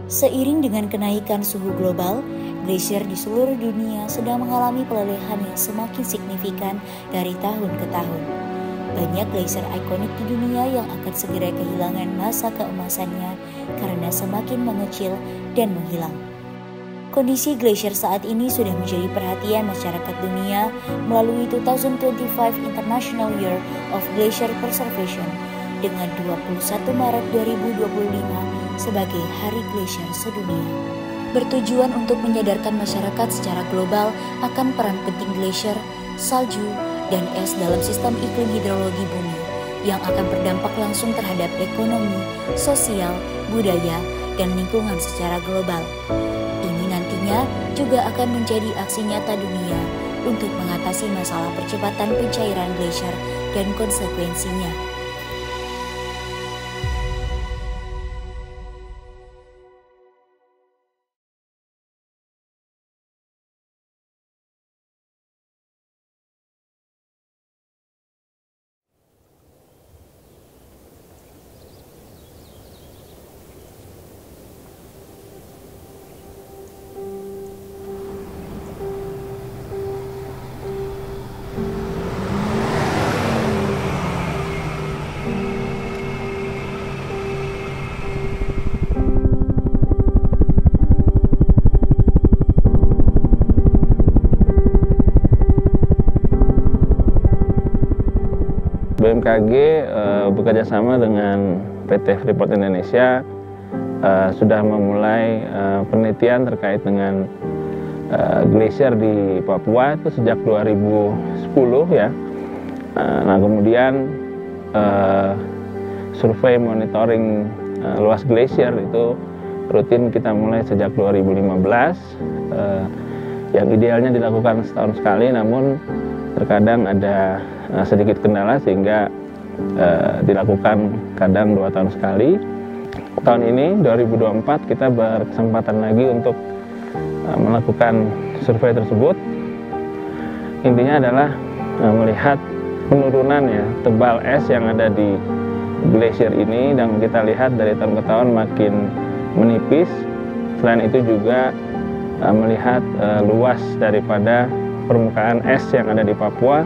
Seiring dengan kenaikan suhu global, glasier di seluruh dunia sedang mengalami pelelehan yang semakin signifikan dari tahun ke tahun. Banyak glasier ikonik di dunia yang akan segera kehilangan masa keemasannya karena semakin mengecil dan menghilang. Kondisi glasier saat ini sudah menjadi perhatian masyarakat dunia melalui 2025 International Year of Glacier Preservation dengan 21 Maret 2025 sebagai Hari Glasier Sedunia. Bertujuan untuk menyadarkan masyarakat secara global akan peran penting glasier, salju, dan es dalam sistem iklim hidrologi bumi yang akan berdampak langsung terhadap ekonomi, sosial, budaya, dan lingkungan secara global. Ini nantinya juga akan menjadi aksi nyata dunia untuk mengatasi masalah percepatan pencairan glasier dan konsekuensinya. BMKG bekerja sama dengan PT Freeport Indonesia sudah memulai penelitian terkait dengan glasier di Papua itu sejak 2010 ya. Nah kemudian survei monitoring luas glasier itu rutin kita mulai sejak 2015. Yang idealnya dilakukan setahun sekali, namun terkadang ada sedikit kendala sehingga dilakukan kadang 2 tahun sekali. Tahun ini 2024 kita berkesempatan lagi untuk melakukan survei tersebut. Intinya adalah melihat penurunan ya tebal es yang ada di glasier ini, dan kita lihat dari tahun ke tahun makin menipis. Selain itu juga melihat luas daripada permukaan es yang ada di Papua.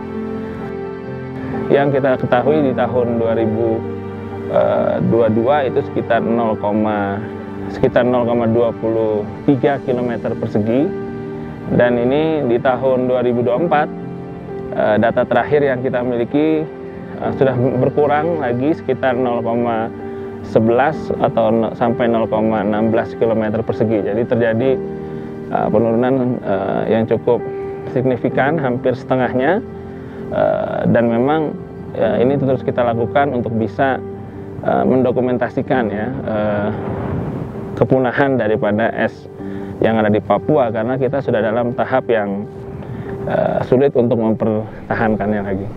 Yang kita ketahui di tahun 2022 itu sekitar 0,23 km persegi, dan ini di tahun 2024 data terakhir yang kita miliki sudah berkurang lagi sekitar 0,11 atau sampai 0,16 km persegi. Jadi terjadi penurunan yang cukup signifikan, hampir setengahnya, dan memang ini terus kita lakukan untuk bisa mendokumentasikan ya kepunahan daripada es yang ada di Papua, karena kita sudah dalam tahap yang sulit untuk mempertahankannya lagi.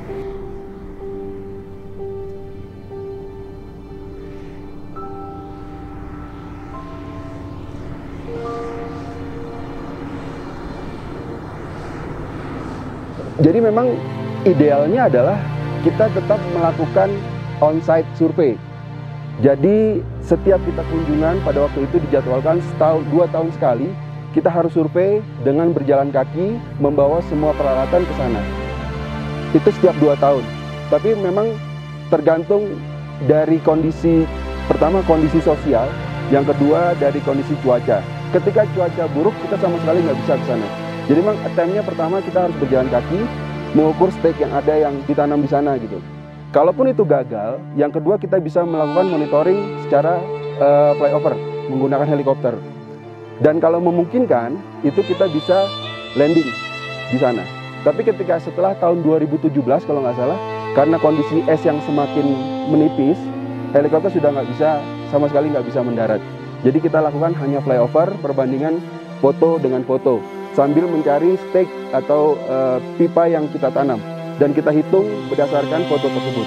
Jadi memang idealnya adalah kita tetap melakukan on-site survei. Jadi setiap kita kunjungan pada waktu itu dijadwalkan 2 tahun sekali, kita harus survei dengan berjalan kaki, membawa semua peralatan ke sana. Itu setiap 2 tahun. Tapi memang tergantung dari kondisi, pertama kondisi sosial, yang kedua dari kondisi cuaca. Ketika cuaca buruk, kita sama sekali nggak bisa ke sana. Jadi memang attempt-nya pertama kita harus berjalan kaki, mengukur stake yang ada yang ditanam di sana gitu. Kalaupun itu gagal, yang kedua kita bisa melakukan monitoring secara flyover menggunakan helikopter. Dan kalau memungkinkan, itu kita bisa landing di sana. Tapi ketika setelah tahun 2017 kalau nggak salah, karena kondisi es yang semakin menipis, helikopter sudah nggak bisa, sama sekali nggak bisa mendarat. Jadi kita lakukan hanya flyover, perbandingan foto dengan foto, sambil mencari stake atau pipa yang kita tanam, dan kita hitung berdasarkan foto tersebut.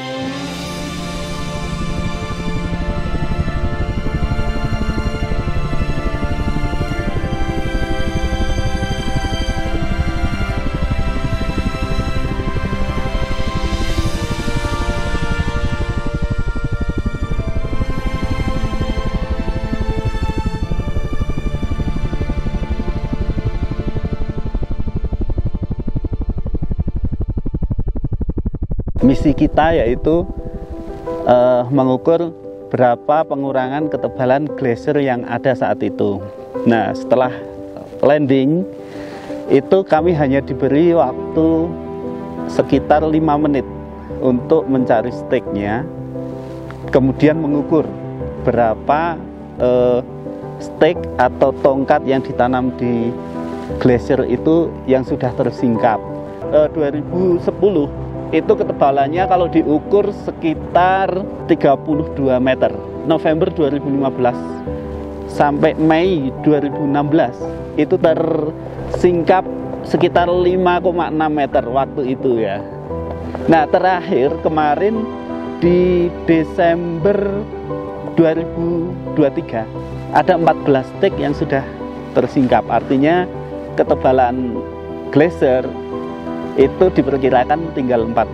misi kita yaitu mengukur berapa pengurangan ketebalan glacier yang ada saat itu. Nah, setelah landing itu kami hanya diberi waktu sekitar 5 menit untuk mencari stake-nya, kemudian mengukur berapa stake atau tongkat yang ditanam di glacier itu yang sudah tersingkap. 2010 itu ketebalannya kalau diukur sekitar 32 meter. November 2015 sampai Mei 2016 itu tersingkap sekitar 5,6 meter waktu itu ya. Nah, terakhir kemarin di Desember 2023 ada 14 stake yang sudah tersingkap. Artinya ketebalan glacier itu diperkirakan tinggal 4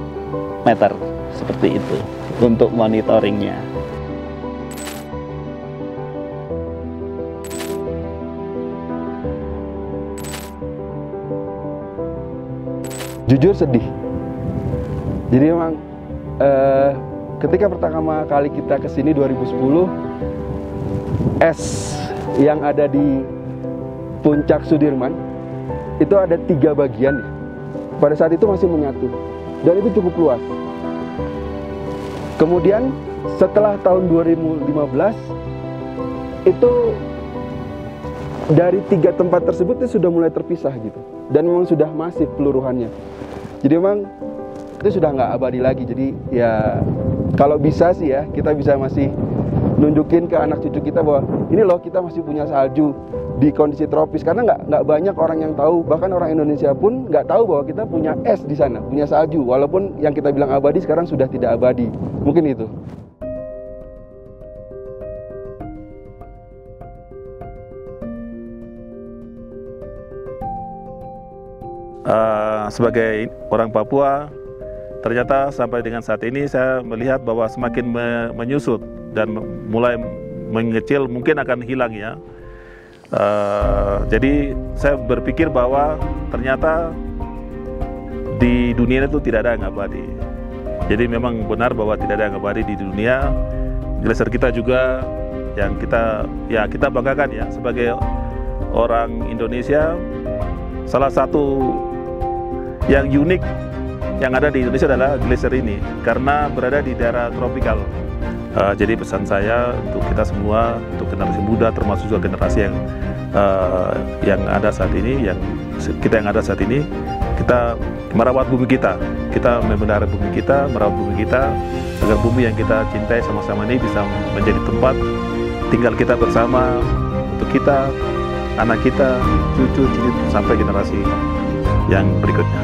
meter seperti itu untuk monitoringnya. Jujur sedih. Jadi memang ketika pertama kali kita kesini 2010, es yang ada di puncak Sudirman itu ada 3 bagian ya. Pada saat itu masih menyatu dan itu cukup luas. Kemudian setelah tahun 2015 itu dari 3 tempat tersebut itu sudah mulai terpisah gitu, dan memang sudah masif peluruhannya. Jadi memang itu sudah nggak abadi lagi. Jadi ya kalau bisa sih ya kita bisa masih nunjukin ke anak cucu kita bahwa ini loh kita masih punya salju di kondisi tropis, karena nggak banyak orang yang tahu, bahkan orang Indonesia pun nggak tahu bahwa kita punya es di sana, punya salju, walaupun yang kita bilang abadi sekarang sudah tidak abadi. Mungkin itu. Sebagai orang Papua, ternyata sampai dengan saat ini saya melihat bahwa semakin menyusut dan mulai mengecil, mungkin akan hilang ya. Jadi saya berpikir bahwa ternyata di dunia itu tidak ada yang abadi. Jadi memang benar bahwa tidak ada yang abadi di dunia. Glacier kita juga yang kita banggakan ya sebagai orang Indonesia. Salah satu yang unik yang ada di Indonesia adalah glacier ini karena berada di daerah tropikal. Jadi pesan saya untuk kita semua, untuk generasi muda termasuk juga generasi yang ada saat ini, yang ada saat ini, kita merawat bumi kita memelihara bumi kita, merawat bumi kita agar bumi yang kita cintai sama-sama ini bisa menjadi tempat tinggal kita bersama untuk kita, anak kita, cucu sampai generasi yang berikutnya.